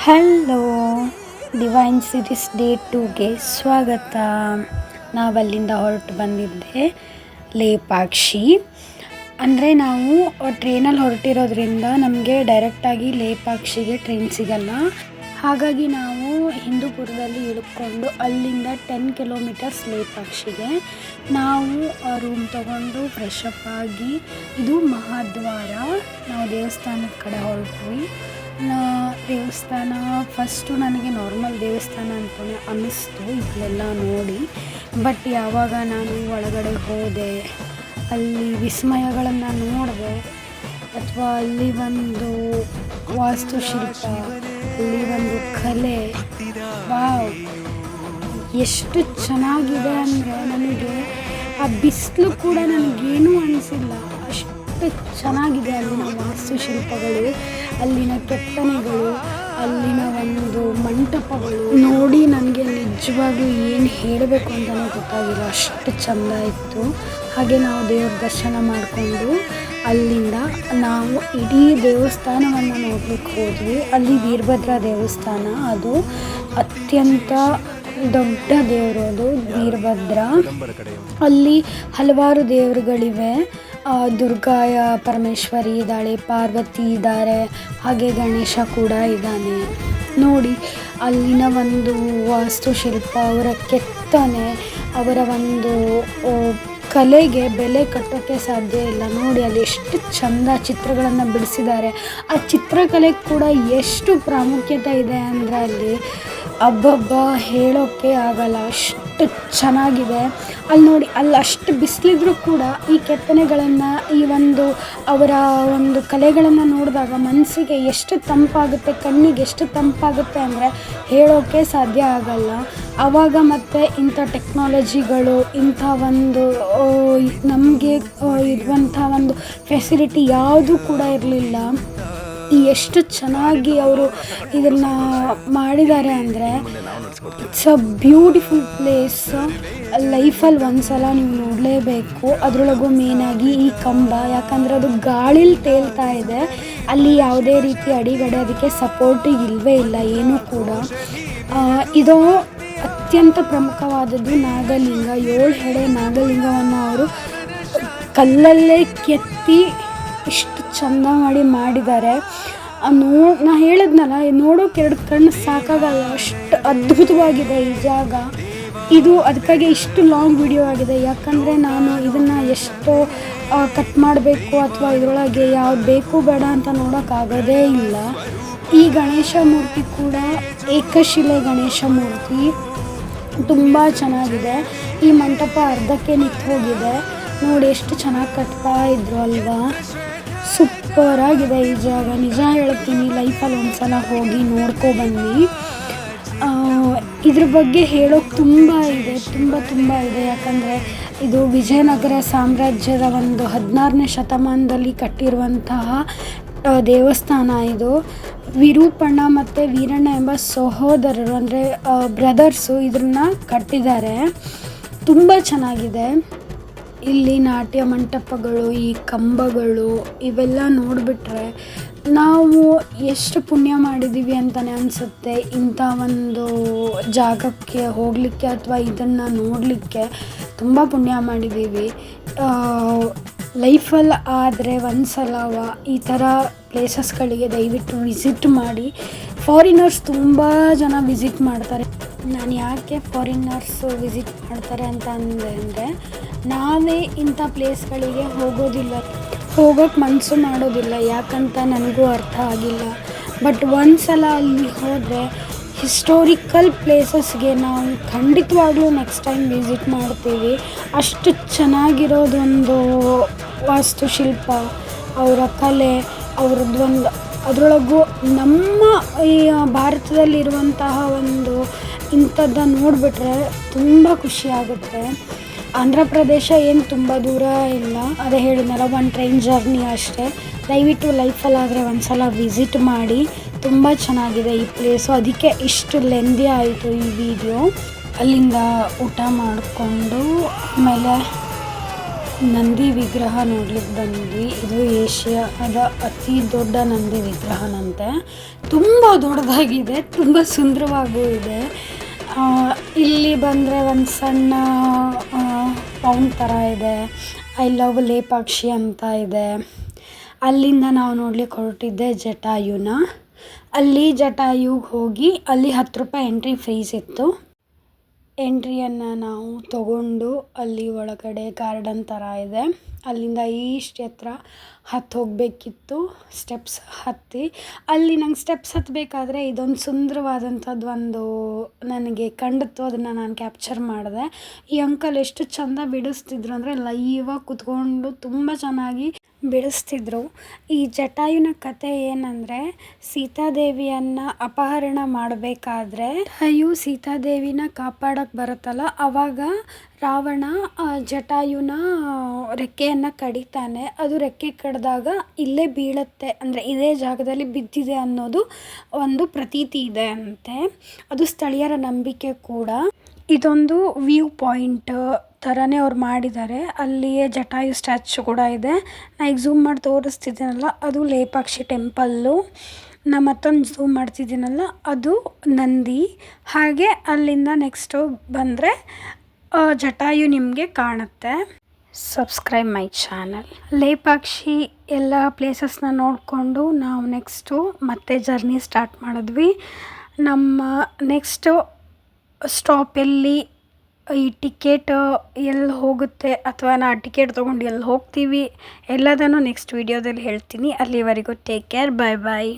Hello, divine series day 2ಗೆ ಸ್ವಾಗತ. ನಾವಲ್ಲಿಂದ ಹೊರಟು ಬಂದಿದ್ದೆ ಲೇಪಾಕ್ಷಿ. ಅಂದರೆ ನಾವು ಟ್ರೈನಲ್ಲಿ ಹೊರಟಿರೋದ್ರಿಂದ ನಮಗೆ ಡೈರೆಕ್ಟಾಗಿ ಲೇಪಾಕ್ಷಿಗೆ ಟ್ರೈನ್ ಸಿಗಲ್ಲ. ಹಾಗಾಗಿ ನಾವು ಹಿಂದೂಪುರದಲ್ಲಿ ಇಳ್ಕೊಂಡು ಅಲ್ಲಿಂದ 10 ಕಿಲೋಮೀಟರ್ಸ್ ಲೇಪಾಕ್ಷಿಗೆ ನಾವು ರೂಮ್ ತೊಗೊಂಡು ಫ್ರೆಶ್ ಅಪ್ ಆಗಿ, ಇದು ಮಹಾದ್ವಾರ, ನಾವು ದೇವಸ್ಥಾನದ ಕಡೆ ಹೊರಟ್ವಿ. ದೇವಸ್ಥಾನ ಫಸ್ಟು ನನಗೆ ನಾರ್ಮಲ್ ದೇವಸ್ಥಾನ ಅಂತಲೇ ಅನ್ನಿಸ್ತು ಇಲ್ಲೆಲ್ಲ ನೋಡಿ. ಬಟ್ ಯಾವಾಗ ನಾನು ಒಳಗಡೆ ಹೋದೆ, ಅಲ್ಲಿ ವಿಸ್ಮಯಗಳನ್ನು ನೋಡಿದೆ, ಅಥವಾ ಅಲ್ಲಿ ಒಂದು ವಾಸ್ತುಶಿಲ್ಪ, ಅಲ್ಲಿ ಒಂದು ಕಲೆ, ವಾವ್ ಎಷ್ಟು ಚೆನ್ನಾಗಿದೆ ಅಂದರೆ ನನಗೆ ಆ ಬಿಸಿಲು ಕೂಡ ನನಗೇನೂ ಅನಿಸಿಲ್ಲ, ಅಷ್ಟು ಚೆನ್ನಾಗಿದೆ ಅಲ್ಲಿನ ವಾಸ್ತುಶಿಲ್ಪಗಳು, ಅಲ್ಲಿನ ಕೆತ್ತನೆಗಳು, ಅಲ್ಲಿನ ಒಂದು ಮಂಟಪಗಳು ನೋಡಿ ನನಗೆ ನಿಜವಾಗ್ಲೂ ಏನು ಹೇಳಬೇಕು ಅಂತಲೇ ಗೊತ್ತಾಗಿಲ್ಲ, ಅಷ್ಟು ಚೆಂದ ಇತ್ತು. ಹಾಗೆ ನಾವು ದೇವ್ರ ದರ್ಶನ ಮಾಡಿಕೊಂಡು ಅಲ್ಲಿಂದ ನಾವು ಇಡೀ ದೇವಸ್ಥಾನವನ್ನು ನೋಡ್ಲಿಕ್ಕೆ ಹೋದ್ವಿ. ಅಲ್ಲಿ ವೀರಭದ್ರ ದೇವಸ್ಥಾನ, ಅದು ಅತ್ಯಂತ ದೊಡ್ಡ ದೇವರು, ಅದು ವೀರಭದ್ರ. ಅಲ್ಲಿ ಹಲವಾರು ದೇವರುಗಳಿವೆ. ದುರ್ಗಾಯ ಪರಮೇಶ್ವರಿ ಇದ್ದಾಳೆ, ಪಾರ್ವತಿ ಇದ್ದಾರೆ, ಹಾಗೆ ಗಣೇಶ ಕೂಡ ಇದ್ದಾನೆ. ನೋಡಿ ಅಲ್ಲಿನ ಒಂದು ವಾಸ್ತುಶಿಲ್ಪ, ಅವರ ಕೆತ್ತನೆ, ಅವರ ಒಂದು ಕಲೆಗೆ ಬೆಲೆ ಕಟ್ಟೋಕ್ಕೆ ಸಾಧ್ಯ ಇಲ್ಲ. ನೋಡಿ ಅಲ್ಲಿ ಎಷ್ಟು ಚೆಂದ ಚಿತ್ರಗಳನ್ನು ಬಿಡಿಸಿದ್ದಾರೆ. ಆ ಚಿತ್ರಕಲೆಗೆ ಕೂಡ ಎಷ್ಟು ಪ್ರಾಮುಖ್ಯತೆ ಇದೆ ಅಂದರೆ ಅಲ್ಲಿ ಹಬ್ಬ ಹೇಳೋಕ್ಕೆ ಆಗಲ್ಲ, ಅಷ್ಟು ಚೆನ್ನಾಗಿದೆ. ಅಲ್ಲಿ ನೋಡಿ, ಅಲ್ಲಿ ಅಷ್ಟು ಬಿಸಿಲಿದ್ರೂ ಕೂಡ ಈ ಕೆತ್ತನೆಗಳನ್ನು, ಈ ಒಂದು ಅವರ ಒಂದು ಕಲೆಗಳನ್ನು ನೋಡಿದಾಗ ಮನಸ್ಸಿಗೆ ಎಷ್ಟು ತಂಪಾಗುತ್ತೆ, ಕಣ್ಣಿಗೆ ಎಷ್ಟು ತಂಪಾಗುತ್ತೆ ಅಂದರೆ ಹೇಳೋಕ್ಕೆ ಸಾಧ್ಯ ಆಗಲ್ಲ. ಆವಾಗ ಮತ್ತು ಇಂಥ ಟೆಕ್ನಾಲಜಿಗಳು, ಇಂಥ ಒಂದು ನಮಗೆ ಇರುವಂಥ ಒಂದು ಫೆಸಿಲಿಟಿ ಯಾವುದೂ ಕೂಡ ಇರಲಿಲ್ಲ. ಎಷ್ಟು ಚೆನ್ನಾಗಿ ಅವರು ಇದನ್ನು ಮಾಡಿದ್ದಾರೆ ಅಂದರೆ ಇಟ್ಸ್ ಅ ಬ್ಯೂಟಿಫುಲ್ ಪ್ಲೇಸ್. ಲೈಫಲ್ಲಿ ಒಂದು ಸಲ ನೀವು ನೋಡಲೇಬೇಕು. ಅದರೊಳಗೂ ಮೇನಾಗಿ ಈ ಕಂಬ, ಯಾಕಂದರೆ ಅದು ಗಾಳಿಲಿ ತೇಲ್ತಾ ಇದೆ. ಅಲ್ಲಿ ಯಾವುದೇ ರೀತಿ ಅಡಿಗಡೆ ಅದಕ್ಕೆ ಸಪೋರ್ಟಿಗೆ ಇಲ್ಲವೇ ಇಲ್ಲ ಏನೂ ಕೂಡ. ಇದು ಅತ್ಯಂತ ಪ್ರಮುಖವಾದದ್ದು ನಾಗಲಿಂಗ. 7 ಎಡೆ ನಾಗಲಿಂಗವನ್ನು ಅವರು ಕಲ್ಲಲ್ಲೇ ಕೆತ್ತಿ ಇಷ್ಟು ಚೆಂದ ಮಾಡಿದ್ದಾರೆ. ನಾ ಹೇಳಿದ್ನಲ್ಲ, ನೋಡೋಕೆ 2 ಕಣ್ಣು ಸಾಕಾಗಲ್ಲ, ಅಷ್ಟು ಅದ್ಭುತವಾಗಿದೆ ಈ ಜಾಗ. ಇದು ಅದಕ್ಕಾಗಿ ಇಷ್ಟು ಲಾಂಗ್ ವಿಡಿಯೋ ಆಗಿದೆ, ಯಾಕಂದರೆ ನಾನು ಇದನ್ನು ಎಷ್ಟು ಕಟ್ ಮಾಡಬೇಕು ಅಥವಾ ಇದರೊಳಗೆ ಯಾವ್ದು ಬೇಕು ಬೇಡ ಅಂತ ನೋಡೋಕ್ಕಾಗೋದೇ ಇಲ್ಲ. ಈ ಗಣೇಶ ಮೂರ್ತಿ ಕೂಡ ಏಕಶಿಲೆ ಗಣೇಶ ಮೂರ್ತಿ, ತುಂಬ ಚೆನ್ನಾಗಿದೆ. ಈ ಮಂಟಪ ಅರ್ಧಕ್ಕೆ ನಿಂತು ಹೋಗಿದೆ. ನೋಡಿ ಎಷ್ಟು ಚೆನ್ನಾಗಿ ಕಟ್ತಾ ಇದ್ರು ಅಲ್ವಾ. ಸೂಪರಾಗಿದೆ ಈ ಜಾಗ, ನಿಜ ಹೇಳ್ತೀನಿ. ಲೈಫಲ್ಲಿ ಒಂದು ಸಲ ಹೋಗಿ ನೋಡ್ಕೊಬನ್ನಿ. ಇದ್ರ ಬಗ್ಗೆ ಹೇಳೋಕ್ಕೆ ತುಂಬ ಇದೆ, ತುಂಬ ಇದೆ. ಯಾಕಂದರೆ ಇದು ವಿಜಯನಗರ ಸಾಮ್ರಾಜ್ಯದ ಒಂದು 16ನೇ ಶತಮಾನದಲ್ಲಿ ಕಟ್ಟಿರುವಂತಹ ದೇವಸ್ಥಾನ. ಇದು ವಿರೂಪಣ್ಣ ಮತ್ತು ವೀರಣ್ಣ ಎಂಬ ಸಹೋದರರು, ಅಂದರೆ ಬ್ರದರ್ಸು ಇದನ್ನು ಕಟ್ಟಿದ್ದಾರೆ. ತುಂಬ ಚೆನ್ನಾಗಿದೆ. ಇಲ್ಲಿ ನಾಟ್ಯ ಮಂಟಪಗಳು, ಈ ಕಂಬಗಳು, ಇವೆಲ್ಲ ನೋಡಿಬಿಟ್ರೆ ನಾವು ಎಷ್ಟು ಪುಣ್ಯ ಮಾಡಿದ್ದೀವಿ ಅಂತಲೇ ಅನಿಸುತ್ತೆ. ಇಂಥ ಒಂದು ಜಾಗಕ್ಕೆ ಹೋಗಲಿಕ್ಕೆ ಅಥವಾ ಇದನ್ನು ನೋಡಲಿಕ್ಕೆ ತುಂಬ ಪುಣ್ಯ ಮಾಡಿದ್ದೀವಿ. ಲೈಫಲ್ಲಿ ಆದರೆ ಒಂದು ಸಲ ಈ ಥರ ಪ್ಲೇಸಸ್ಗಳಿಗೆ ದಯವಿಟ್ಟು ವಿಸಿಟ್ ಮಾಡಿ. ಫಾರಿನರ್ಸ್ ತುಂಬ ಜನ ವಿಸಿಟ್ ಮಾಡ್ತಾರೆ. ನಾನು ಯಾಕೆ ಫಾರಿನರ್ಸು ವಿಸಿಟ್ ಮಾಡ್ತಾರೆ ಅಂತ ಅಂದೆ ಅಂದರೆ, ನಾವೇ ಇಂಥ ಪ್ಲೇಸ್ಗಳಿಗೆ ಹೋಗೋಕ್ಕೆ ಮನಸ್ಸು ಮಾಡೋದಿಲ್ಲ, ಯಾಕಂತ ನನಗೂ ಅರ್ಥ ಆಗಿಲ್ಲ. ಬಟ್ ಒಂದು ಸಲ ಅಲ್ಲಿ ಹೋದರೆ ಹಿಸ್ಟೋರಿಕಲ್ ಪ್ಲೇಸಸ್ಗೆ ನಾವು ಖಂಡಿತವಾಗ್ಲೂ ನೆಕ್ಸ್ಟ್ ಟೈಮ್ ವಿಸಿಟ್ ಮಾಡ್ತೀವಿ. ಅಷ್ಟು ಚೆನ್ನಾಗಿರೋದೊಂದು ವಾಸ್ತುಶಿಲ್ಪ, ಅವರ ಕಲೆ, ಅವ್ರದ್ದೊಂದು, ಅದರೊಳಗೂ ನಮ್ಮ ಈ ಭಾರತದಲ್ಲಿರುವಂತಹ ಒಂದು ಇಂಥದ್ದನ್ನು ನೋಡಿಬಿಟ್ರೆ ತುಂಬ ಖುಷಿಯಾಗುತ್ತೆ. ಆಂಧ್ರ ಪ್ರದೇಶ ಏನು ತುಂಬ ದೂರ ಇಲ್ಲ, ಅದೇ ಹೇಳಿದ್ನಲ್ಲ, 1 ಟ್ರೈನ್ ಜರ್ನಿ ಅಷ್ಟೇ. ದಯವಿಟ್ಟು ಲೈಫಲ್ಲಾದರೆ ಒಂದು ಸಲ ವಿಸಿಟ್ ಮಾಡಿ. ತುಂಬ ಚೆನ್ನಾಗಿದೆ ಈ ಪ್ಲೇಸು, ಅದಕ್ಕೆ ಇಷ್ಟು ಲೆಂದಿ ಆಯಿತು ಈ ವಿಡಿಯೋ. ಅಲ್ಲಿಂದ ಊಟ ಮಾಡಿಕೊಂಡು ಆಮೇಲೆ ನಂದಿ ವಿಗ್ರಹ ನೋಡ್ಲಿಕ್ಕೆ ಬಂದ್ವಿ. ಇದು ಏಷ್ಯಾದ ಅತಿ ದೊಡ್ಡ ನಂದಿ ವಿಗ್ರಹನಂತೆ. ತುಂಬ ದೊಡ್ಡದಾಗಿದೆ, ತುಂಬ ಸುಂದರವಾಗೂ ಇದೆ. ಇಲ್ಲಿ ಬಂದರೆ ಒಂದು ಸಣ್ಣ ಪೌಂಡ್ ಥರ ಇದೆ. ಐ ಲವ್ ಲೇಪಾಕ್ಷಿ ಅಂತ ಇದೆ. ಅಲ್ಲಿಂದ ನಾವು ನೋಡ್ಲಿಕ್ಕೆ ಹೊರಟಿದ್ದೆ ಜಟಾಯುನ. ಅಲ್ಲಿ ಜಟಾಯುಗೆ ಹೋಗಿ ಅಲ್ಲಿ 10 ರೂಪಾಯಿ ಎಂಟ್ರಿ ಫೀಸ್ ಇತ್ತು. ಎಂಟ್ರಿಯನ್ನು ನಾವು ತಗೊಂಡು ಅಲ್ಲಿ ಒಳಗಡೆ ಗಾರ್ಡನ್ ಥರ ಇದೆ, ಅಲ್ಲಿಂದ ಇಷ್ಟು ಎತ್ತರ ಹೋಗಬೇಕಿತ್ತು. ಸ್ಟೆಪ್ಸ್ ಹತ್ತಿ ಅಲ್ಲಿ ನಂಗೆ ಸ್ಟೆಪ್ಸ್ ಹತ್ತಬೇಕಾದ್ರೆ ಇದೊಂದು ಸುಂದರವಾದಂಥದ್ದು ಒಂದು ನನಗೆ ಕಂಡಿತ್ತು. ಅದನ್ನು ನಾನು ಕ್ಯಾಪ್ಚರ್ ಮಾಡಿದೆ. ಈ ಅಂಕಲ್ ಎಷ್ಟು ಚೆಂದ ಬಿಡಿಸ್ತಿದ್ರು ಅಂದರೆ ಲೈವಾಗಿ ಕೂತ್ಕೊಂಡು ತುಂಬ ಚೆನ್ನಾಗಿ ಬಿಡಿಸ್ತಿದ್ರು. ಈ ಜಟಾಯುನ ಕತೆ ಏನಂದರೆ, ಸೀತಾದೇವಿಯನ್ನು ಅಪಹರಣ ಮಾಡಬೇಕಾದ್ರೆ ಸೀತಾದೇವಿನ ಕಾಪಾಡೋಕ್ಕೆ ಬರುತ್ತಲ್ಲ, ಆವಾಗ ರಾವಣ ಜಟಾಯುನ ರೆಕ್ಕೆಯನ್ನು ಕಡಿತಾನೆ. ಅದು ರೆಕ್ಕೆ ಕಡಿದಾಗ ಇಲ್ಲೇ ಬೀಳುತ್ತೆ, ಅಂದರೆ ಇದೇ ಜಾಗದಲ್ಲಿ ಬಿದ್ದಿದೆ ಅನ್ನೋದು ಒಂದು ಪ್ರತೀತಿ ಇದೆ ಅಂತೆ. ಅದು ಸ್ಥಳೀಯರ ನಂಬಿಕೆ ಕೂಡ. ಇದೊಂದು ವ್ಯೂ ಪಾಯಿಂಟ್ ಥರನೇ ಅವ್ರು ಮಾಡಿದ್ದಾರೆ. ಅಲ್ಲಿಯೇ ಜಟಾಯು ಸ್ಟ್ಯಾಚು ಕೂಡ ಇದೆ. ನಾ ಈಗ ಝೂಮ್ ಮಾಡಿ ತೋರಿಸ್ತಿದ್ದೀನಲ್ಲ, ಅದು ಲೇಪಾಕ್ಷಿ ಟೆಂಪಲ್ಲು. ನಾ ಮತ್ತೊಂದು ಝೂಮ್ ಮಾಡ್ತಿದ್ದೀನಲ್ಲ, ಅದು ನಂದಿ. ಹಾಗೆ ಅಲ್ಲಿಂದ ನೆಕ್ಸ್ಟು ಬಂದರೆ ಜಟಾಯು ನಿಮಗೆ ಕಾಣುತ್ತೆ. Subscribe my channel. ಲೇಪಾಕ್ಷಿ ಎಲ್ಲ ಪ್ಲೇಸಸ್ನ ನೋಡಿಕೊಂಡು ನಾವು ನೆಕ್ಸ್ಟು ಮತ್ತೆ ಜರ್ನಿ ಸ್ಟಾರ್ಟ್ ಮಾಡಿದ್ವಿ. ನಮ್ಮ ನೆಕ್ಸ್ಟು ಸ್ಟಾಪಲ್ಲಿ ಈ ಟಿಕೆಟ್ ಎಲ್ಲಿ ಹೋಗುತ್ತೆ ಅಥವಾ ನಾ ಟಿಕೆಟ್ ತೊಗೊಂಡು ಎಲ್ಲಿ ಹೋಗ್ತೀವಿ ಎಲ್ಲದನ್ನು ನೆಕ್ಸ್ಟ್ ವೀಡಿಯೋದಲ್ಲಿ ಹೇಳ್ತೀನಿ. ಅಲ್ಲಿವರೆಗೂ ಟೇಕ್ ಕೇರ್, ಬಾಯ್ ಬಾಯ್.